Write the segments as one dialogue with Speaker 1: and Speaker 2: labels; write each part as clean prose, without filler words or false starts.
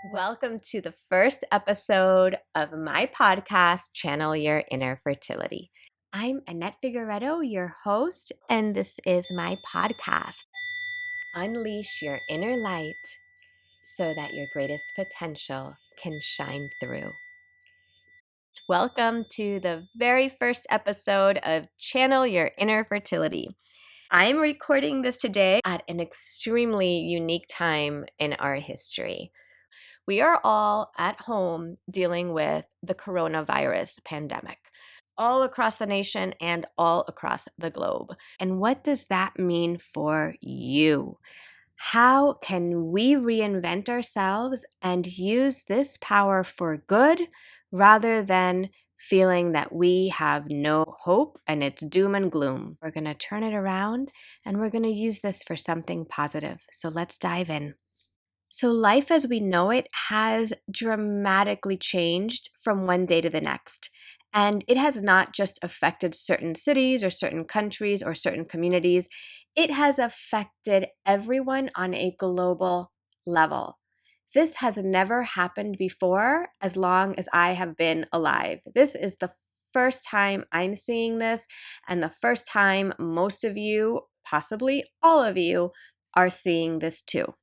Speaker 1: Welcome to the first episode of my podcast, Channel Your Inner Fertility. I'm Annette Figueredo, your host, and this is my podcast. Unleash your inner light so that your greatest potential can shine through. Welcome to the very first episode of Channel Your Inner Fertility. I'm recording this today at an extremely unique time in our history. We are all at home dealing with the coronavirus pandemic all across the nation and all across the globe. And what does that mean for you? How can we reinvent ourselves and use this power for good rather than feeling that we have no hope and it's doom and gloom? We're going to turn it around and we're going to use this for something positive. So let's dive in. So, life as we know it has dramatically changed from one day to the next. And it has not just affected certain cities or certain countries or certain communities, it has affected everyone on a global level. This has never happened before as long as I have been alive. This is the first time I'm seeing this, and the first time most of you, possibly all of you, are seeing this too.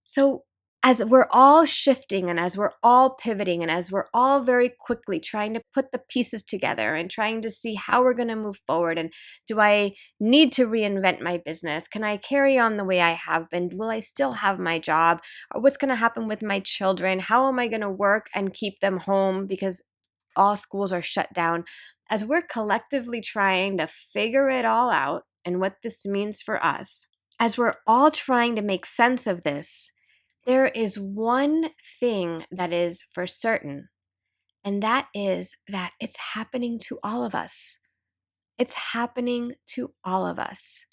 Speaker 1: So, as we're all shifting and as we're all pivoting and as we're all very quickly trying to put the pieces together and trying to see how we're going to move forward, and do I need to reinvent my business? Can I carry on the way I have been? Will I still have my job? Or what's going to happen with my children? How am I going to work and keep them home because all schools are shut down? As we're collectively trying to figure it all out and what this means for us, as we're all trying to make sense of this, there is one thing that is for certain, and that is that it's happening to all of us. It's happening to all of us.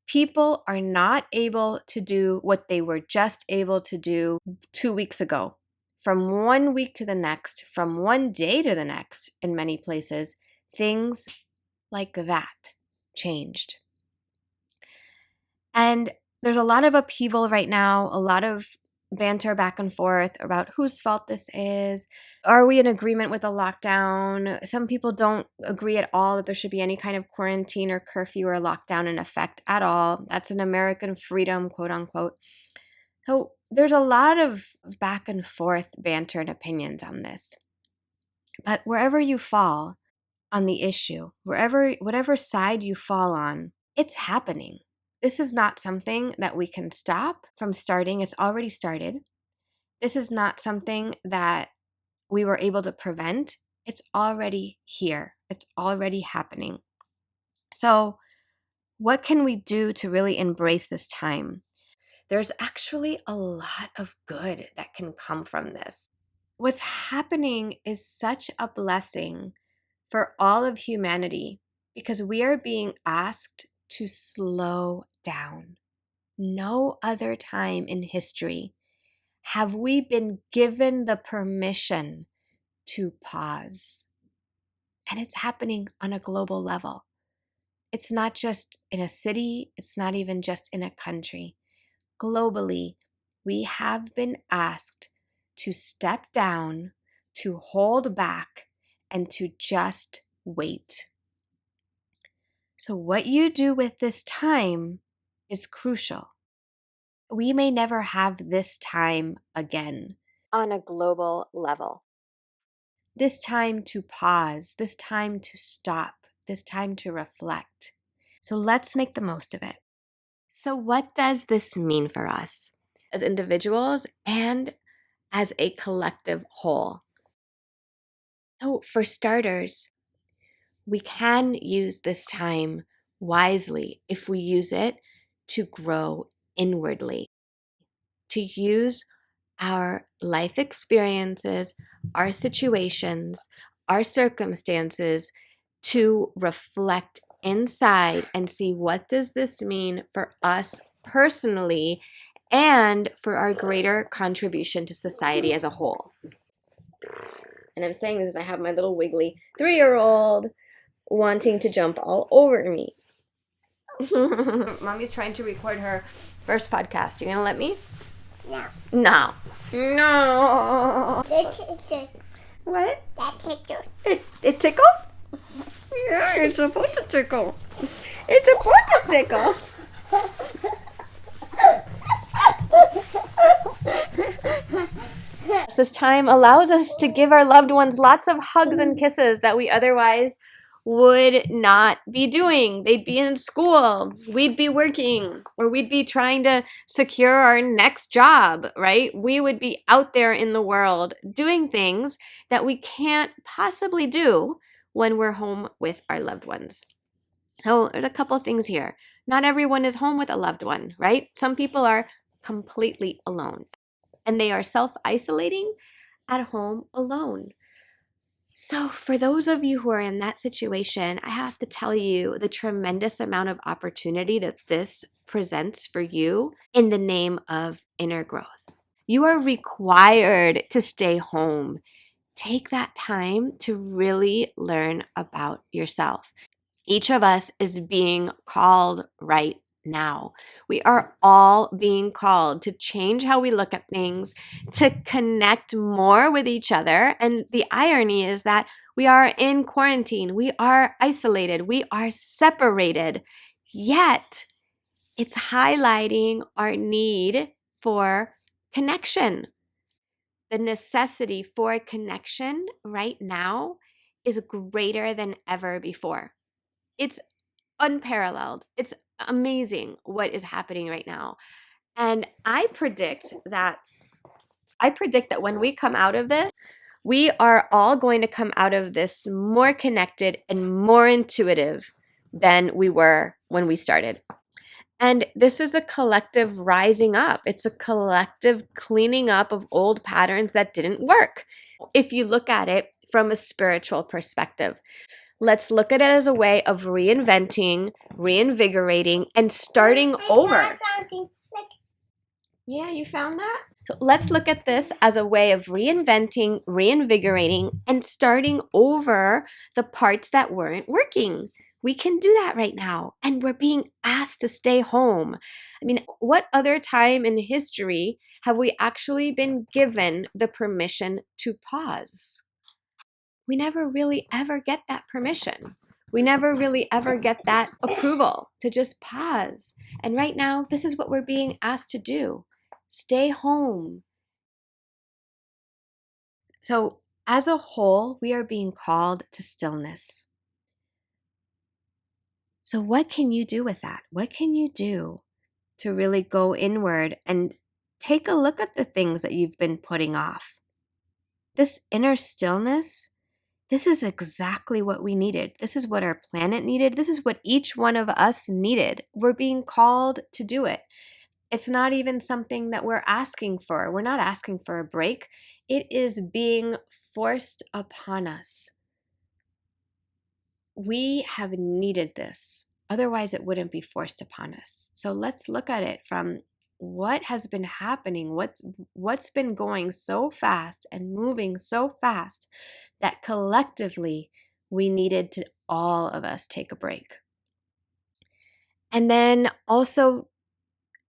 Speaker 1: People are not able to do what they were just able to do 2 weeks ago. From 1 week to the next, from one day to the next, in many places, things like that changed. And there's a lot of upheaval right now, a lot of banter back and forth about whose fault this is. Are we in agreement with the lockdown? Some people don't agree at all that there should be any kind of quarantine or curfew or lockdown in effect at all. That's an American freedom, quote unquote. So there's a lot of back and forth banter and opinions on this. But wherever you fall on the issue, whatever side you fall on, it's happening. This is not something that we can stop from starting. It's already started. This is not something that we were able to prevent. It's already here. It's already happening. So, what can we do to really embrace this time? There's actually a lot of good that can come from this. What's happening is such a blessing for all of humanity because we are being asked to slow down. No other time in history have we been given the permission to pause. And it's happening on a global level. It's not just in a city, it's not even just in a country. Globally, we have been asked to step down, to hold back, and to just wait. So, what you do with this time is crucial. We may never have this time again on a global level. This time to pause, this time to stop, this time to reflect. So, let's make the most of it. So, what does this mean for us as individuals and as a collective whole? So, for starters, we can use this time wisely if we use it to grow inwardly, to use our life experiences, our situations, our circumstances to reflect inside and see what does this mean for us personally and for our greater contribution to society as a whole. And I'm saying this as I have my little wiggly 3-year-old wanting to jump all over me. Mommy's trying to record her first podcast. You gonna let me?
Speaker 2: No.
Speaker 1: No. No.
Speaker 2: It
Speaker 1: What?
Speaker 2: that tickles.
Speaker 1: It tickles? Yeah, it's supposed to tickle. It's supposed to tickle. This time allows us to give our loved ones lots of hugs and kisses that we otherwise would not be doing. They'd be in school, we'd be working, or we'd be trying to secure our next job, right? We would be out there in the world doing things that we can't possibly do when we're home with our loved ones. So there's a couple things here. Not everyone is home with a loved one, right? Some people are completely alone and they are self-isolating at home alone. So, for those of you who are in that situation, I have to tell you the tremendous amount of opportunity that this presents for you in the name of inner growth. You are required to stay home. Take that time to really learn about yourself. Each of us is being called right now. We are all being called to change how we look at things, to connect more with each other. And the irony is that we are in quarantine, we are isolated, we are separated, yet it's highlighting our need for connection. The necessity for connection right now is greater than ever before. It's unparalleled. It's amazing what is happening right now. And I predict that when we come out of this, we are all going to come out of this more connected and more intuitive than we were when we started. And this is the collective rising up. It's a collective cleaning up of old patterns that didn't work. If you look at it from a spiritual perspective, let's look at it as a way of reinventing, reinvigorating, and starting over. Yeah, you found that? So let's look at this as a way of reinventing, reinvigorating, and starting over the parts that weren't working. We can do that right now, and we're being asked to stay home. I mean, what other time in history have we actually been given the permission to pause? We never really ever get that permission. We never really ever get that approval to just pause. And right now, this is what we're being asked to do. Stay home. So, as a whole, we are being called to stillness. So, what can you do with that? What can you do to really go inward and take a look at the things that you've been putting off? This inner stillness, this is exactly what we needed. This is what our planet needed. This is what each one of us needed. We're being called to do it. It's not even something that we're asking for. We're not asking for a break. It is being forced upon us. We have needed this. Otherwise, it wouldn't be forced upon us. So let's look at it from what has been happening, what's been going so fast and moving so fast that collectively we needed to all of us take a break. And then also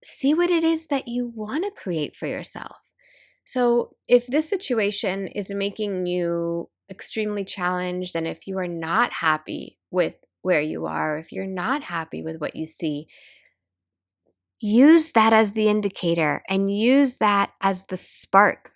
Speaker 1: see what it is that you want to create for yourself. So if this situation is making you extremely challenged, and if you are not happy with where you are, if you're not happy with what you see, use that as the indicator and use that as the spark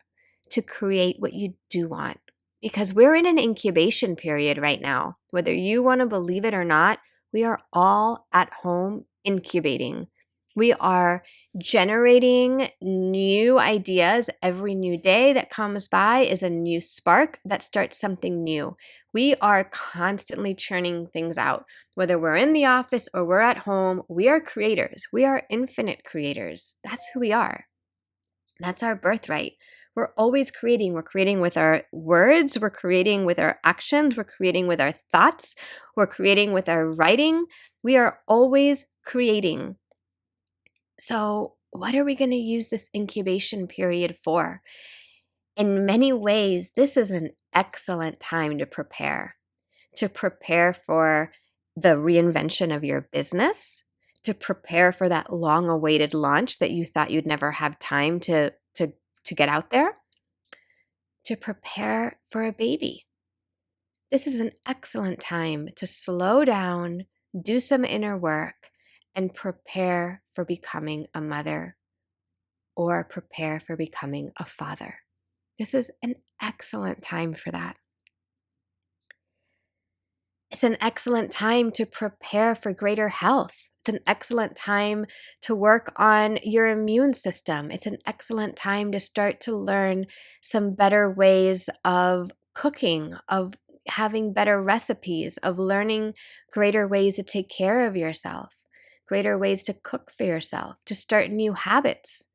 Speaker 1: to create what you do want. Because we're in an incubation period right now. Whether you want to believe it or not, we are all at home incubating. We are generating new ideas. Every new day that comes by is a new spark that starts something new. We are constantly churning things out. Whether we're in the office or we're at home, we are creators. We are infinite creators. That's who we are. That's our birthright. We're always creating. We're creating with our words. We're creating with our actions. We're creating with our thoughts. We're creating with our writing. We are always creating. So, what are we going to use this incubation period for? In many ways, this is an excellent time to prepare for the reinvention of your business, to prepare for that long-awaited launch that you thought you'd never have time to get out there, to prepare for a baby. This is an excellent time to slow down, do some inner work, and prepare for becoming a mother or prepare for becoming a father. This is an excellent time for that. It's an excellent time to prepare for greater health. It's an excellent time to work on your immune system. It's an excellent time to start to learn some better ways of cooking, of having better recipes, of learning greater ways to take care of yourself, greater ways to cook for yourself, to start new habits.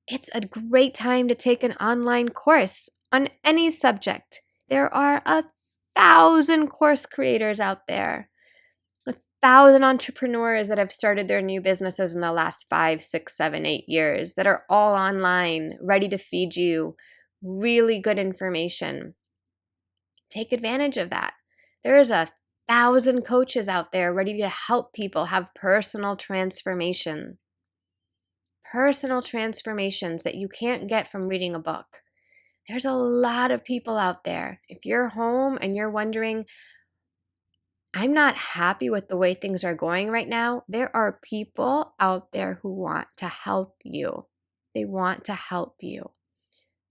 Speaker 1: It's a great time to take an online course on any subject. There are 1,000 course creators out there, 1,000 entrepreneurs that have started their new businesses in the last 5, 6, 7, 8 years that are all online, ready to feed you really good information. Take advantage of that. There's 1,000 coaches out there ready to help people have personal transformations that you can't get from reading a book. There's a lot of people out there. If you're home and you're wondering, I'm not happy with the way things are going right now, there are people out there who want to help you. They want to help you.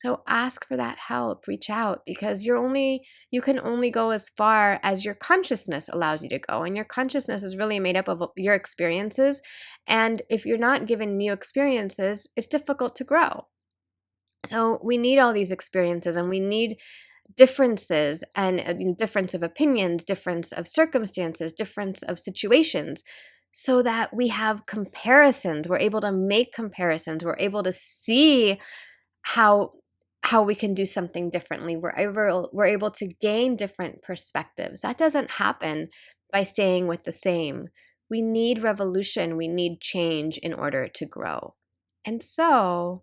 Speaker 1: So ask for that help, reach out, because you can only go as far as your consciousness allows you to go. And your consciousness is really made up of your experiences. And if you're not given new experiences, it's difficult to grow. So we need all these experiences, and we need differences and difference of opinions, difference of circumstances, difference of situations, so that we have comparisons. We're able to make comparisons. We're able to see how we can do something differently. We're able to gain different perspectives. That doesn't happen by staying with the same. We need revolution. We need change in order to grow. And so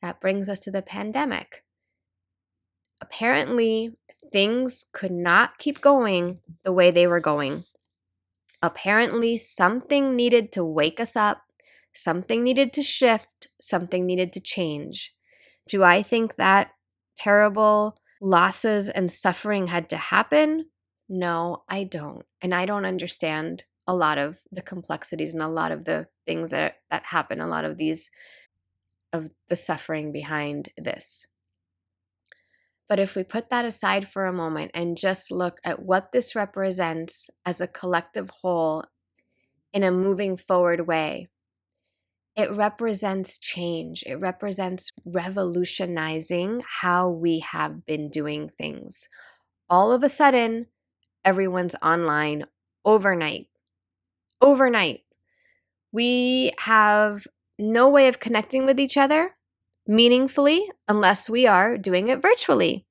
Speaker 1: that brings us to the pandemic. Apparently, things could not keep going the way they were going. Apparently, something needed to wake us up, something needed to shift, something needed to change. Do I think that terrible losses and suffering had to happen? No, I don't. And I don't understand a lot of the complexities and a lot of the things that happen, a lot of the suffering behind this. But if we put that aside for a moment and just look at what this represents as a collective whole in a moving forward way, it represents change. It represents revolutionizing how we have been doing things. All of a sudden, everyone's online overnight. Overnight. We have no way of connecting with each other meaningfully unless we are doing it virtually.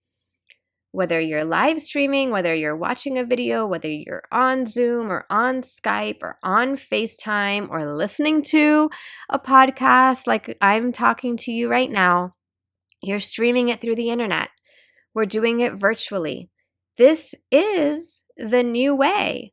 Speaker 1: Whether you're live streaming, whether you're watching a video, whether you're on Zoom or on Skype or on FaceTime or listening to a podcast like I'm talking to you right now, you're streaming it through the internet. We're doing it virtually. This is the new way.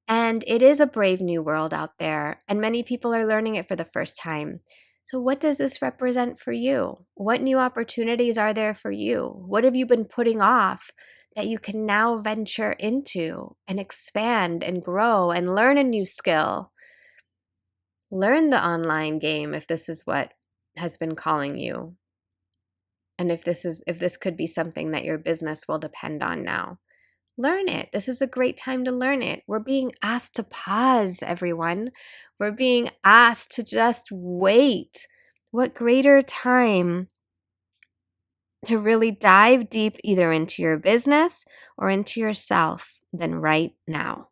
Speaker 1: And it is a brave new world out there, and many people are learning it for the first time. So what does this represent for you? What new opportunities are there for you? What have you been putting off that you can now venture into and expand and grow and learn a new skill? Learn the online game if this is what has been calling you. And if this could be something that your business will depend on now. Learn it. This is a great time to learn it. We're being asked to pause, everyone. We're being asked to just wait. What greater time to really dive deep either into your business or into yourself than right now?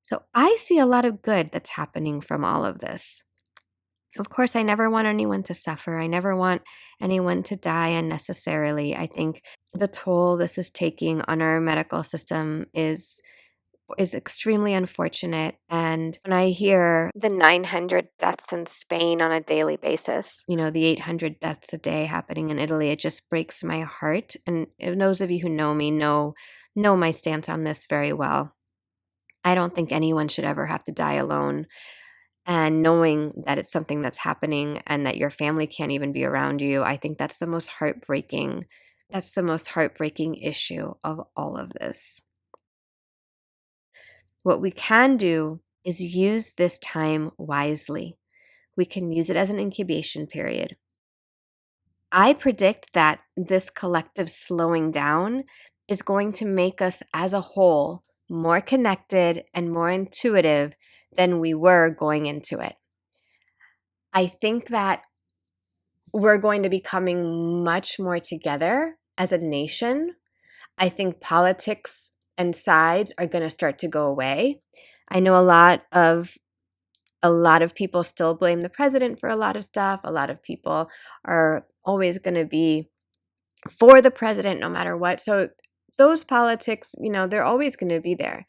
Speaker 1: So I see a lot of good that's happening from all of this. Of course, I never want anyone to suffer. I never want anyone to die unnecessarily. I think the toll this is taking on our medical system is extremely unfortunate. And when I hear the 900 deaths in Spain on a daily basis, the 800 deaths a day happening in Italy, it just breaks my heart. And those of you who know me know my stance on this very well. I don't think anyone should ever have to die alone. And knowing that it's something that's happening and that your family can't even be around you, I think that's the most heartbreaking issue of all of this. What we can do is use this time wisely. We can use it as an incubation period. I predict that this collective slowing down is going to make us as a whole more connected and more intuitive than we were going into it. I think that we're going to be coming much more together as a nation. I think politics and sides are going to start to go away. I know a lot of people still blame the president for a lot of stuff. A lot of people are always going to be for the president no matter what. So those politics, they're always going to be there.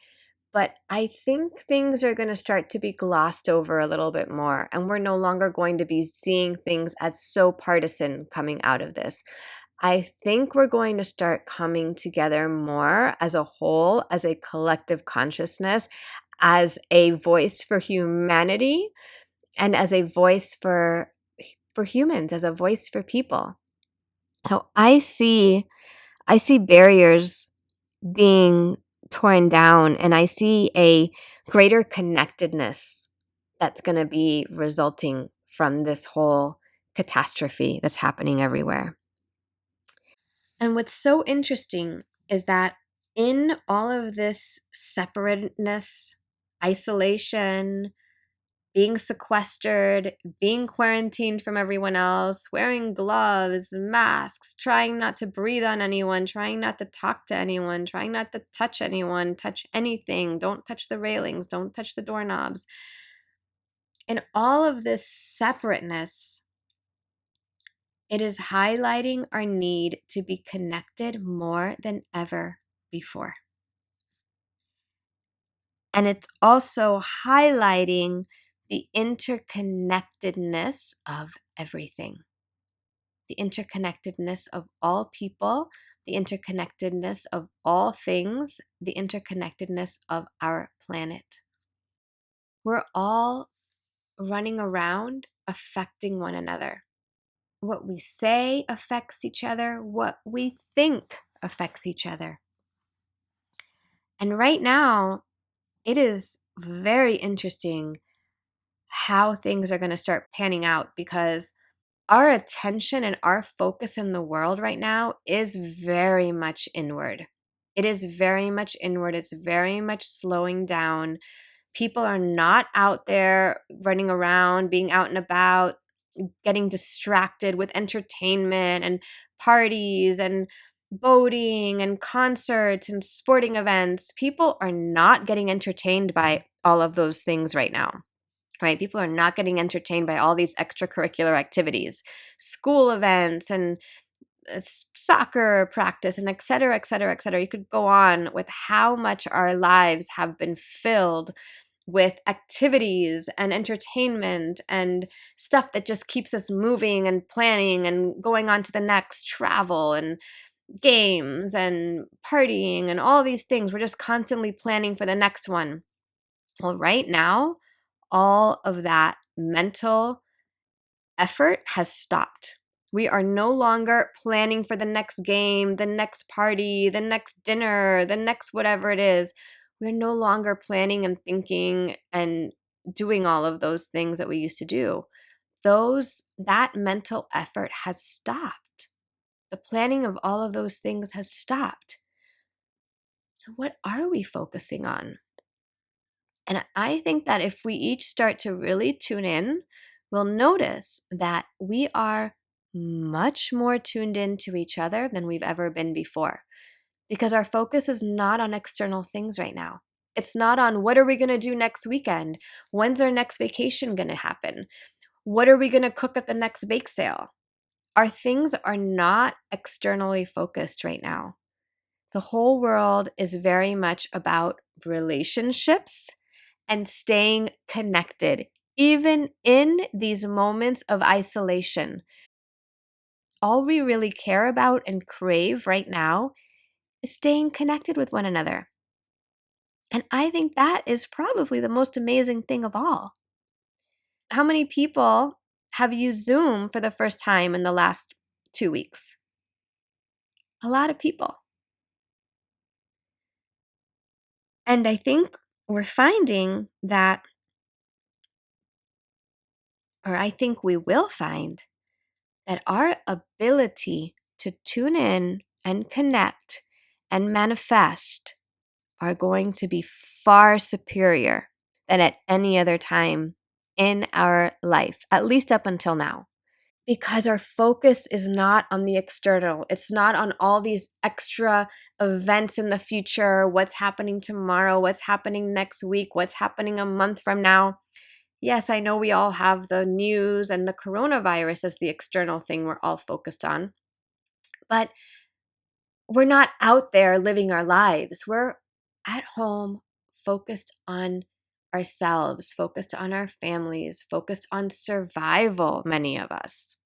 Speaker 1: But I think things are going to start to be glossed over a little bit more, and we're no longer going to be seeing things as so partisan coming out of this. I think we're going to start coming together more as a whole, as a collective consciousness, as a voice for humanity, and as a voice for humans, as a voice for people. So I see barriers being torn down, and I see a greater connectedness that's going to be resulting from this whole catastrophe that's happening everywhere. And what's so interesting is that in all of this separateness, isolation, being sequestered, being quarantined from everyone else, wearing gloves, masks, trying not to breathe on anyone, trying not to talk to anyone, trying not to touch anyone, touch anything, don't touch the railings, don't touch the doorknobs. In all of this separateness, it is highlighting our need to be connected more than ever before. And it's also highlighting the interconnectedness of everything, the interconnectedness of all people, the interconnectedness of all things, the interconnectedness of our planet. We're all running around affecting one another. What we say affects each other, what we think affects each other. And right now, it is very interesting how things are going to start panning out, because our attention and our focus in the world right now is very much inward. It is very much inward. It's very much slowing down. People are not out there running around, being out and about, getting distracted with entertainment and parties and boating and concerts and sporting events. People are not getting entertained by all of those things right now. Right? People are not getting entertained by all these extracurricular activities, school events, and soccer practice, and et cetera, et cetera, et cetera. You could go on with how much our lives have been filled with activities and entertainment and stuff that just keeps us moving and planning and going on to the next, travel and games and partying and all these things. We're just constantly planning for the next one. Well, right now, all of that mental effort has stopped. We are no longer planning for the next game, the next party, the next dinner, the next whatever it is. We're no longer planning and thinking and doing all of those things that we used to do. That mental effort has stopped. The planning of all of those things has stopped. So what are we focusing on? And I think that if we each start to really tune in, we'll notice that we are much more tuned in to each other than we've ever been before, because our focus is not on external things right now. It's not on what are we going to do next weekend? When's our next vacation going to happen? What are we going to cook at the next bake sale? Our things are not externally focused right now. The whole world is very much about relationships and staying connected, even in these moments of isolation. All we really care about and crave right now is staying connected with one another. And I think that is probably the most amazing thing of all. How many people have used Zoom for the first time in the last 2 weeks? A lot of people. And I think we're finding that, or I think we will find, that our ability to tune in and connect and manifest are going to be far superior than at any other time in our life, at least up until now. Because our focus is not on the external. It's not on all these extra events in the future, what's happening tomorrow, what's happening next week, what's happening a month from now. Yes, I know we all have the news and the coronavirus as the external thing we're all focused on, but we're not out there living our lives. We're at home, focused on ourselves, focused on our families, focused on survival, many of us.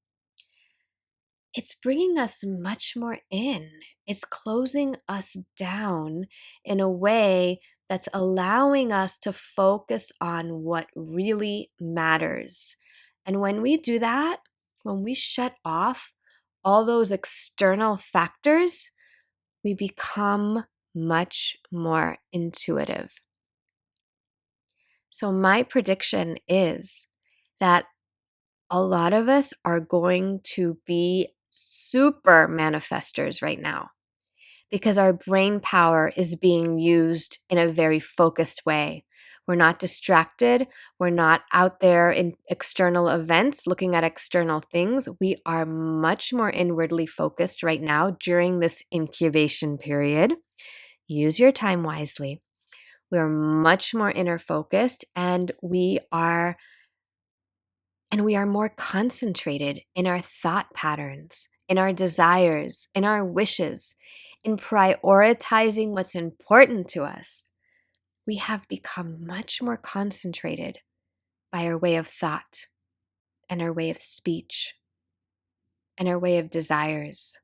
Speaker 1: It's bringing us much more in. It's closing us down in a way that's allowing us to focus on what really matters. And when we do that, when we shut off all those external factors, we become much more intuitive. So, my prediction is that a lot of us are going to be super manifestors right now because our brain power is being used in a very focused way. We're not distracted. We're not out there in external events looking at external things. We are much more inwardly focused right now during this incubation period. Use your time wisely. We are much more inner focused and we are more concentrated in our thought patterns, in our desires, in our wishes, in prioritizing what's important to us. We have become much more concentrated by our way of thought and our way of speech and our way of desires.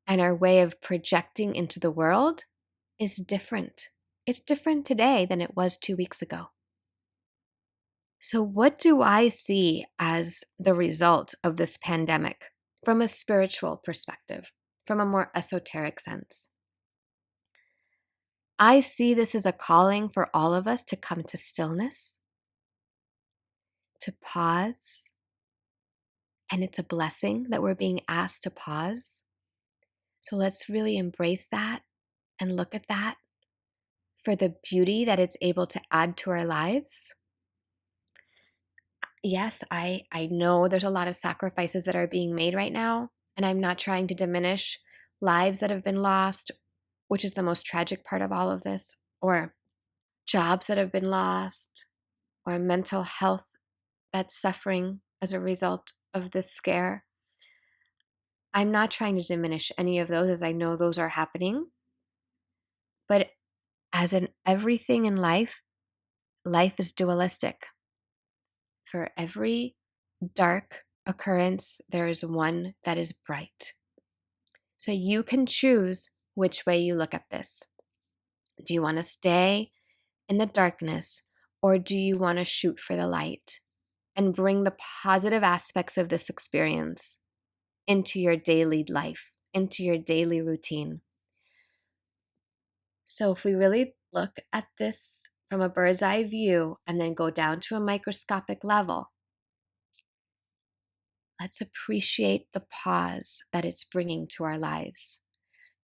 Speaker 1: And our way of projecting into the world is different. It's different today than it was 2 weeks ago. So, what do I see as the result of this pandemic from a spiritual perspective, from a more esoteric sense? I see this as a calling for all of us to come to stillness, to pause, and it's a blessing that we're being asked to pause. So, let's really embrace that and look at that for the beauty that it's able to add to our lives. Yes, I know there's a lot of sacrifices that are being made right now, and I'm not trying to diminish lives that have been lost, which is the most tragic part of all of this, or jobs that have been lost, or mental health that's suffering as a result of this scare. I'm not trying to diminish any of those as I know those are happening. But as in everything in life, life is dualistic. For every dark occurrence, there is one that is bright. So you can choose which way you look at this. Do you want to stay in the darkness, or do you want to shoot for the light and bring the positive aspects of this experience into your daily life, into your daily routine? So if we really look at this from a bird's eye view and then go down to a microscopic level, let's appreciate the pause that it's bringing to our lives.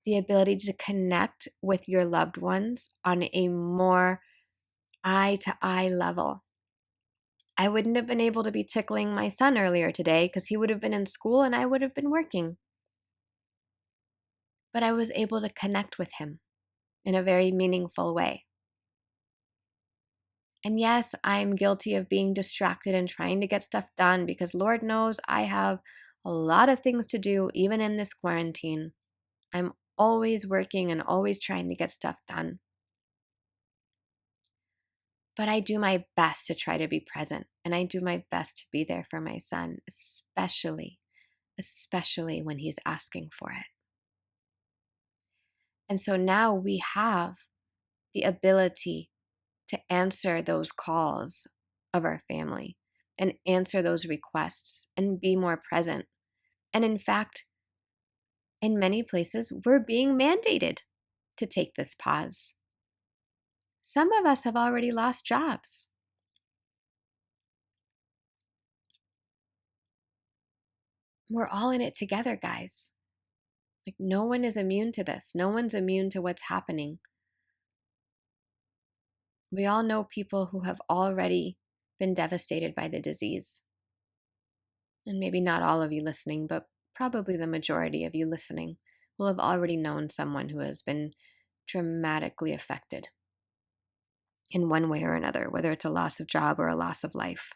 Speaker 1: The ability to connect with your loved ones on a more eye to eye level. I wouldn't have been able to be tickling my son earlier today because he would have been in school and I would have been working. But I was able to connect with him in a very meaningful way. And yes, I'm guilty of being distracted and trying to get stuff done because Lord knows I have a lot of things to do even in this quarantine. I'm always working and always trying to get stuff done. But I do my best to try to be present, and I do my best to be there for my son, especially when he's asking for it. And so now we have the ability to answer those calls of our family and answer those requests and be more present. And in fact, in many places, we're being mandated to take this pause. Some of us have already lost jobs. We're all in it together, guys. Like, no one is immune to this. No one's immune to what's happening. We all know people who have already been devastated by the disease. And maybe not all of you listening, but probably the majority of you listening will have already known someone who has been dramatically affected in one way or another, whether it's a loss of job or a loss of life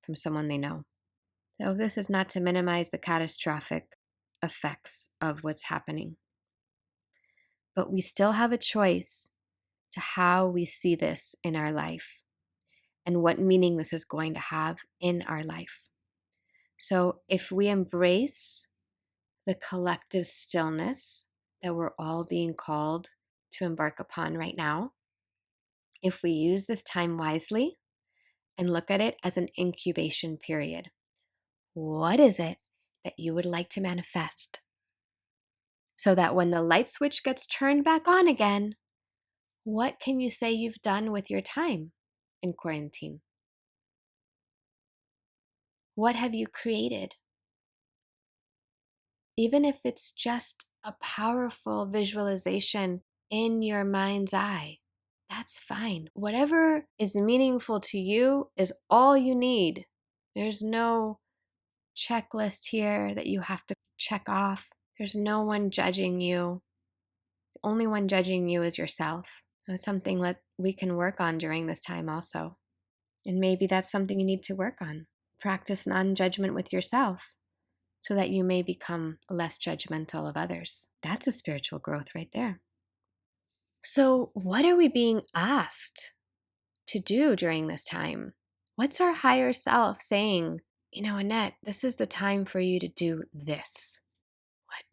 Speaker 1: from someone they know. So this is not to minimize the catastrophic effects of what's happening, but we still have a choice to how we see this in our life and what meaning this is going to have in our life. So if we embrace the collective stillness that we're all being called to embark upon right now, if we use this time wisely and look at it as an incubation period, what is it that you would like to manifest? So that when the light switch gets turned back on again, what can you say you've done with your time in quarantine? What have you created? Even if it's just a powerful visualization in your mind's eye, that's fine. Whatever is meaningful to you is all you need. There's no checklist here that you have to check off. There's no one judging you. The only one judging you is yourself. That's something that we can work on during this time also. And maybe that's something you need to work on. Practice non-judgment with yourself so that you may become less judgmental of others. That's a spiritual growth right there. So, what are we being asked to do during this time? What's our higher self saying? Annette, this is the time for you to do this.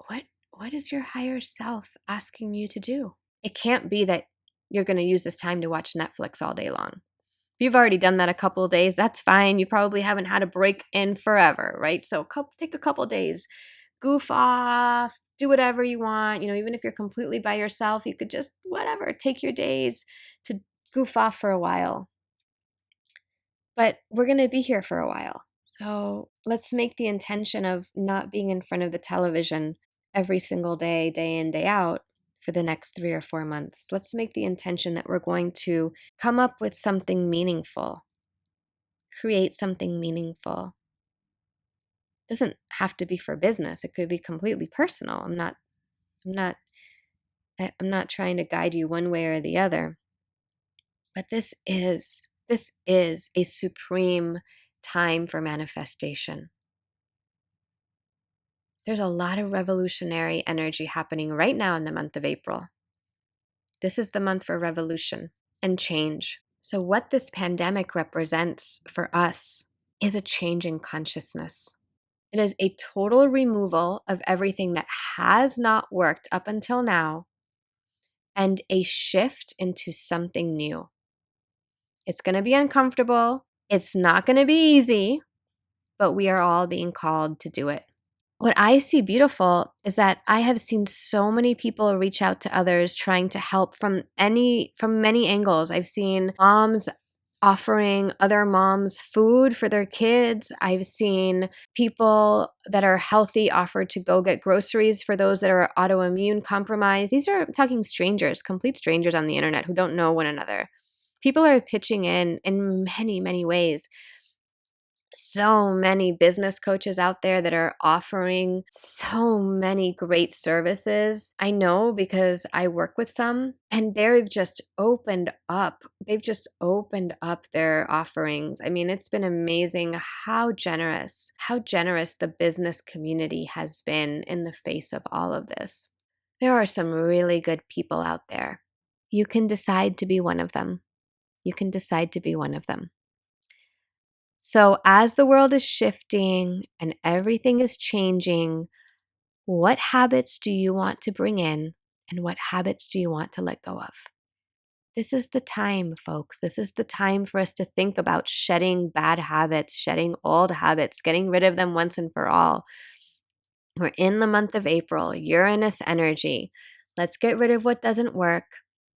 Speaker 1: What is your higher self asking you to do? It can't be that you're going to use this time to watch Netflix all day long. If you've already done that a couple of days, that's fine. You probably haven't had a break in forever, right? So take a couple of days, goof off, do whatever you want. Even if you're completely by yourself, you could just, whatever, take your days to goof off for a while. But we're going to be here for a while. So let's make the intention of not being in front of the television every single day, day in, day out for the next 3 or 4 months. Let's make the intention that we're going to come up with something meaningful, create something meaningful. It doesn't have to be for business. It could be completely personal. I'm not trying to guide you one way or the other. But this is a supreme time for manifestation. There's a lot of revolutionary energy happening right now in the month of April. This is the month for revolution and change. So what this pandemic represents for us is a change in consciousness. It is a total removal of everything that has not worked up until now and a shift into something new. It's going to be uncomfortable. It's not going to be easy, but we are all being called to do it. What I see beautiful is that I have seen so many people reach out to others trying to help from many angles. I've seen moms offering other moms food for their kids. I've seen people that are healthy offer to go get groceries for those that are autoimmune compromised. These are, I'm talking strangers, complete strangers on the internet who don't know one another. People are pitching in many, many ways. So many business coaches out there that are offering so many great services. I know because I work with some and they've just opened up. They've just opened up their offerings. I mean, it's been amazing how generous the business community has been in the face of all of this. There are some really good people out there. You can decide to be one of them. You can decide to be one of them. So as the world is shifting and everything is changing, what habits do you want to bring in and what habits do you want to let go of? This is the time, folks. This is the time for us to think about shedding bad habits, shedding old habits, getting rid of them once and for all. We're in the month of April, Uranus energy. Let's get rid of what doesn't work.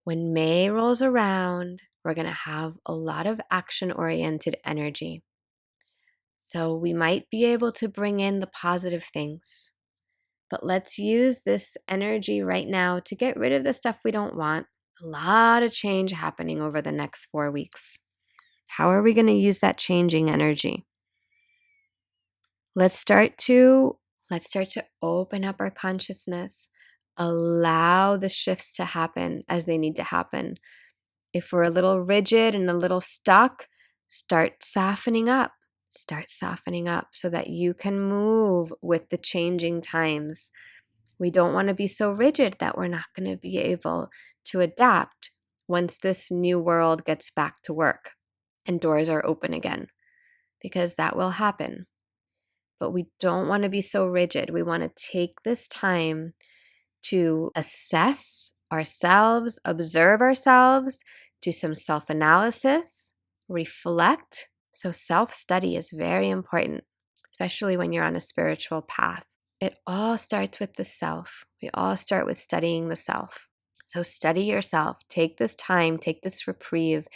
Speaker 1: When May rolls around, we're going to have a lot of action-oriented energy. So we might be able to bring in the positive things. But let's use this energy right now to get rid of the stuff we don't want. A lot of change happening over the next 4 weeks. How are we going to use that changing energy? Let's start to open up our consciousness, allow the shifts to happen as they need to happen. If we're a little rigid and a little stuck, start softening up. Start softening up so that you can move with the changing times. We don't want to be so rigid that we're not going to be able to adapt once this new world gets back to work and doors are open again, because that will happen. But we don't want to be so rigid. We want to take this time to assess ourselves, observe ourselves, do some self-analysis, reflect. So self-study is very important, especially when you're on a spiritual path. It all starts with the self. We all start with studying the self. So study yourself. Take this time, take this reprieve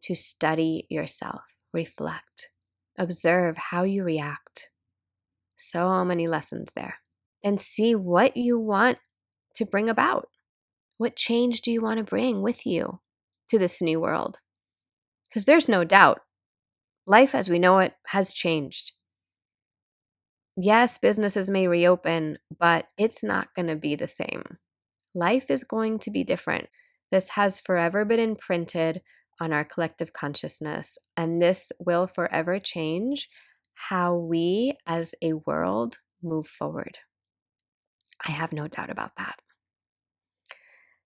Speaker 1: to study yourself. Reflect. Observe how you react. So many lessons there. And see what you want to bring about. What change do you want to bring with you to this new world? Because there's no doubt, life as we know it has changed. Yes, businesses may reopen, but it's not going to be the same. Life is going to be different. This has forever been imprinted on our collective consciousness, and this will forever change how we as a world move forward. I have no doubt about that.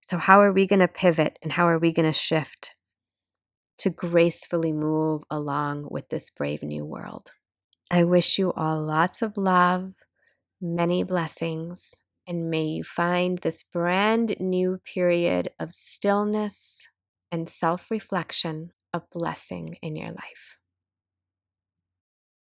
Speaker 1: So how are we going to pivot and how are we going to shift to gracefully move along with this brave new world? I wish you all lots of love, many blessings, and may you find this brand new period of stillness and self-reflection a blessing in your life.